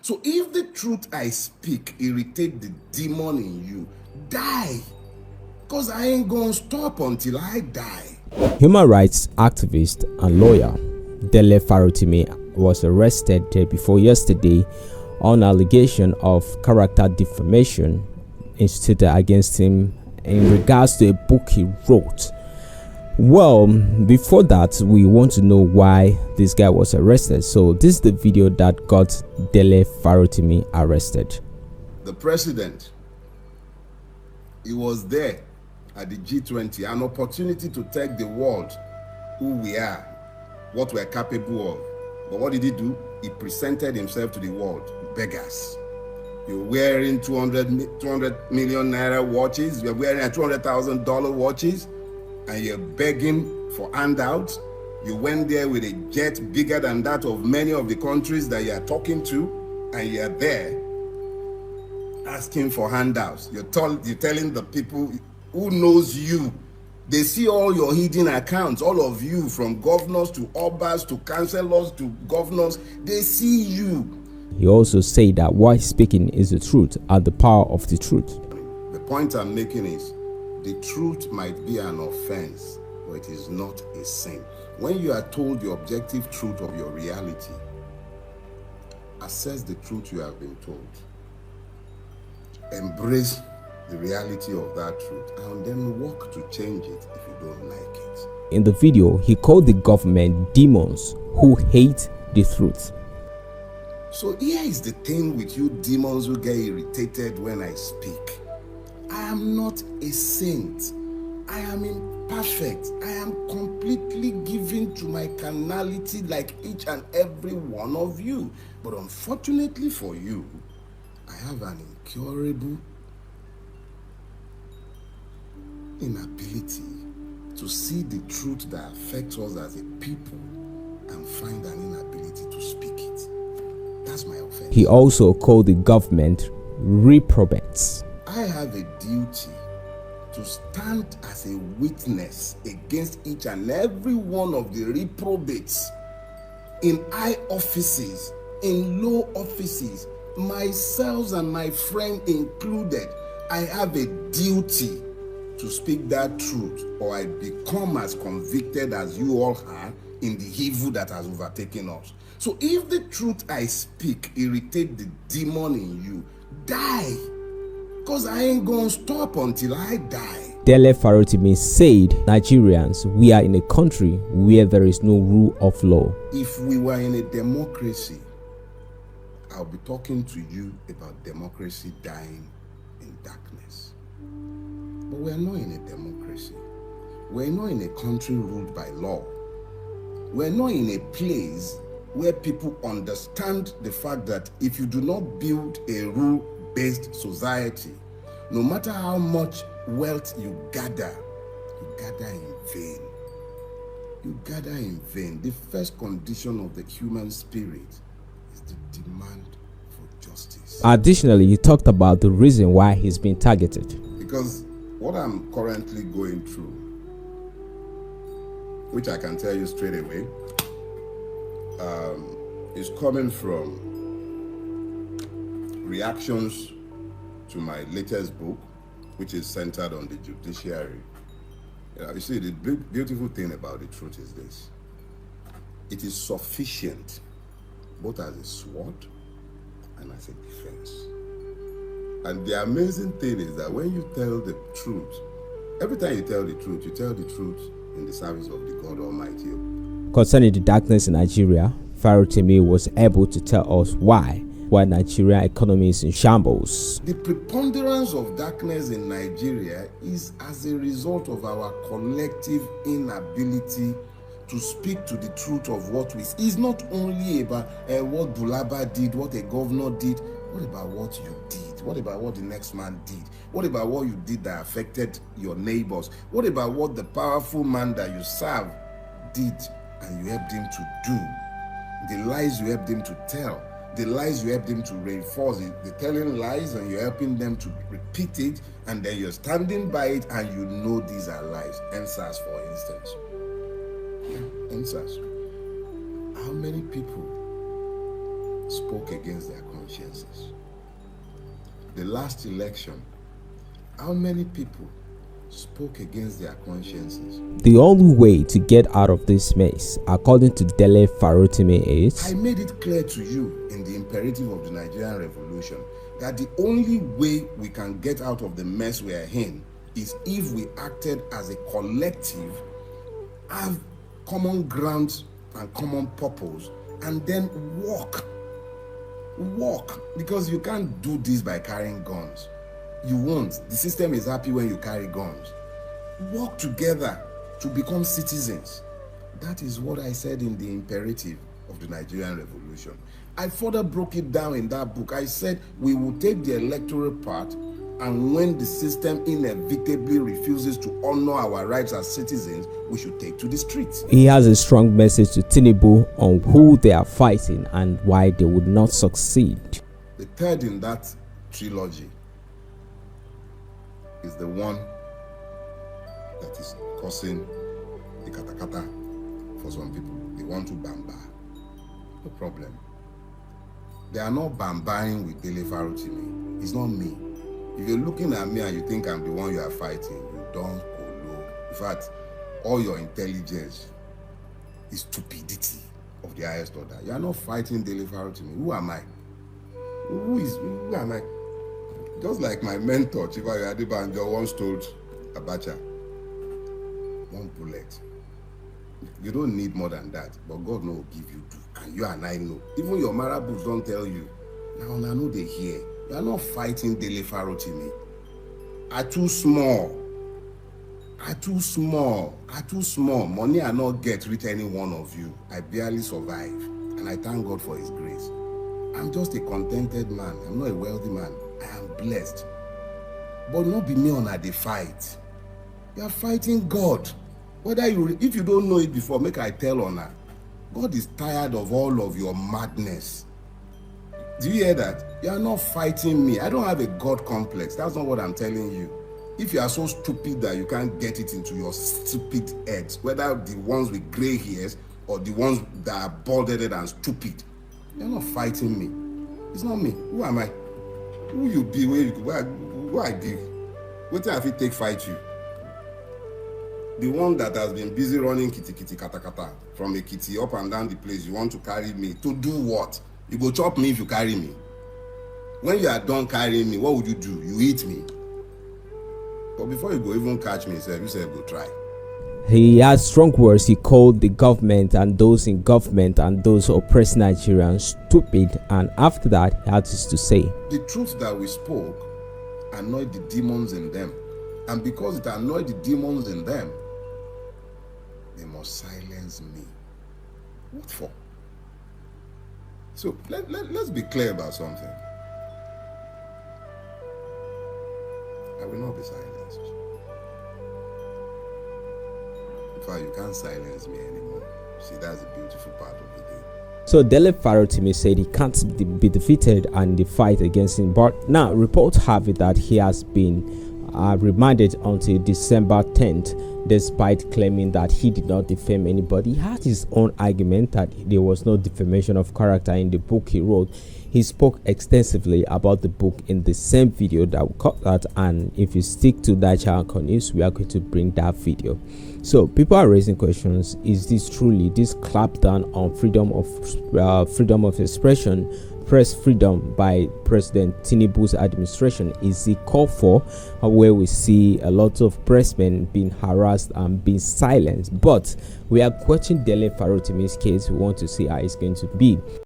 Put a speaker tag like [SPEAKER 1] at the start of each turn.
[SPEAKER 1] So if the truth I speak irritate the demon in you, die. Because I ain't gonna stop until I die.
[SPEAKER 2] Human rights activist and lawyer Dele Farotimi was arrested day before yesterday on allegation of character defamation instituted against him in regards to a book he wrote. Well, before that, we want to know why this guy was arrested. So this is the video that got Dele Farotimi arrested.
[SPEAKER 1] The president, he was there at the G20, an opportunity to tell the world who we are, what we're capable of. But what did he do? He presented himself to the world. Beggars. You're wearing 200 million naira watches, you're wearing $200,000 watches, and you're begging for handouts. You went there with a jet bigger than that of many of the countries that you're talking to, and you're there asking for handouts. You're telling the people who knows you. They see all your hidden accounts, all of you, from governors to obas to councillors to governors. They see you.
[SPEAKER 2] He also said that what he's speaking is the truth and the power of the truth.
[SPEAKER 1] The point I'm making is the truth might be an offense, but it is not a sin. When you are told the objective truth of your reality, assess the truth you have been told. Embrace the reality of that truth and then work to change it if you don't like it.
[SPEAKER 2] In the video, he called the government demons who hate the truth.
[SPEAKER 1] So here is the thing with you demons who get irritated when I speak. I am not a saint. I am imperfect. I am completely given to my carnality like each and every one of you. But unfortunately for you, I have an incurable inability to see the truth that affects us as a people and find an inability to speak it. That's my offense.
[SPEAKER 2] He also called the government reprobates.
[SPEAKER 1] I have a duty to stand as a witness against each and every one of the reprobates in high offices, in low offices, myself and my friend included. I have a duty to speak that truth, or I become as convicted as you all are in the evil that has overtaken us. So if the truth I speak irritate the demon in you, die. Because I ain't gonna stop until I die.
[SPEAKER 2] Dele Farotimi said, Nigerians, we are in a country where there is no rule of law.
[SPEAKER 1] If we were in a democracy, I'll be talking to you about democracy dying in darkness. But we're not in a democracy. We're not in a country ruled by law. We're not in a place where people understand the fact that if you do not build a rule-based society, no matter how much wealth you gather in vain. You gather in vain. The first condition of the human spirit is the demand for justice.
[SPEAKER 2] Additionally, he talked about the reason why he's been targeted.
[SPEAKER 1] Because what I'm currently going through, which I can tell you straight away, is coming from reactions to my latest book, which is centered on the judiciary. You see, the beautiful thing about the truth is this. It is sufficient, both as a sword and as a defense. And the amazing thing is that when you tell the truth, every time you tell the truth in the service of the God Almighty.
[SPEAKER 2] Concerning the darkness in Nigeria, Farotimi was able to tell us why Nigerian economy is in shambles.
[SPEAKER 1] The preponderance of darkness in Nigeria is as a result of our collective inability to speak to the truth of what we see. It's not only about what Bulaba did, what a governor did. What about what you did? What about what the next man did? What about what you did that affected your neighbors? What about what the powerful man that you serve did and you helped him to do? The lies you helped him to tell, the lies you helped him to reinforce, the telling lies and you're helping them to repeat it, and then you're standing by it and you know these are lies. NSAS, for instance. NSAS. How many people spoke against their consciences. The last election, how many people spoke against their consciences?
[SPEAKER 2] The only way to get out of this mess, according to Dele Farotimi, is
[SPEAKER 1] I made it clear to you in the imperative of the Nigerian Revolution that the only way we can get out of the mess we are in is if we acted as a collective, have common ground and common purpose, and then walk. Because you can't do this by carrying guns. You won't. The system is happy when you carry guns. Work together to become citizens. That is what I said in the imperative of the Nigerian Revolution. I further broke it down in that book. I said we will take the electoral part, and when the system inevitably refuses to honor our rights as citizens, we should take to the streets.
[SPEAKER 2] He has a strong message to Tinubu on who they are fighting and why they would not succeed.
[SPEAKER 1] The third in that trilogy is the one that is causing the katakata for some people. They want to bamba. No problem. They are not bambaing with Dele Farotimi. It's not me. If you're looking at me and you think I'm the one you are fighting, you don't go low. In fact, all your intelligence is stupidity of the highest order. You are not fighting Dele Farotimi. Who am I? Who am I? Just like my mentor, Chiba Adebanjo, once told Abacha, one bullet. You don't need more than that, but God will give you two. And you and I know. Even your marabouts don't tell you. Now I know they hear. You are not fighting Dele Farotimi. Are too small. Money I not get with any one of you. I barely survive. And I thank God for his grace. I'm just a contented man. I'm not a wealthy man. I am blessed. But not be me on a fight. You are fighting God. If you don't know it before, make I tell on her. God is tired of all of your madness. Do you hear that? You are not fighting me. I don't have a God complex. That's not what I'm telling you. If you are so stupid that you can't get it into your stupid heads, whether the ones with gray hairs or the ones that are bald-headed and stupid, you're not fighting me. It's not me. Who am I? Who you be? Who I be? What if I take fight you? The one that has been busy running kitty kata kata from a kitty up and down the place, you want to carry me to do what? You go chop me if you carry me. When you are done carrying me, what would you do? You eat me. But before you go even catch me, you said go try.
[SPEAKER 2] He had strong words. He called the government and those in government and those who oppress Nigerians stupid, and after that he had this to say.
[SPEAKER 1] The truth that we spoke annoyed the demons in them, and because it annoyed the demons in them, they must silence me. What for? So let's be clear about something. I will not be silenced. In fact, you can't silence me anymore. See, that's the beautiful part of the game.
[SPEAKER 2] So Dele Farotimi said he can't be defeated and the fight against him. But now reports have it that he has been remanded until December 10th, despite claiming that he did not defame anybody. He had his own argument that there was no defamation of character in the book he wrote. He spoke extensively about the book in the same video that we cut that, and if you stick to Naija News, we are going to bring that video. So people are raising questions: is this truly this clampdown on freedom of expression, press freedom by President Tinubu's administration? Is it called for, where we see a lot of pressmen being harassed and being silenced? But we are watching Dele Farotimi's case. We want to see how it's going to be.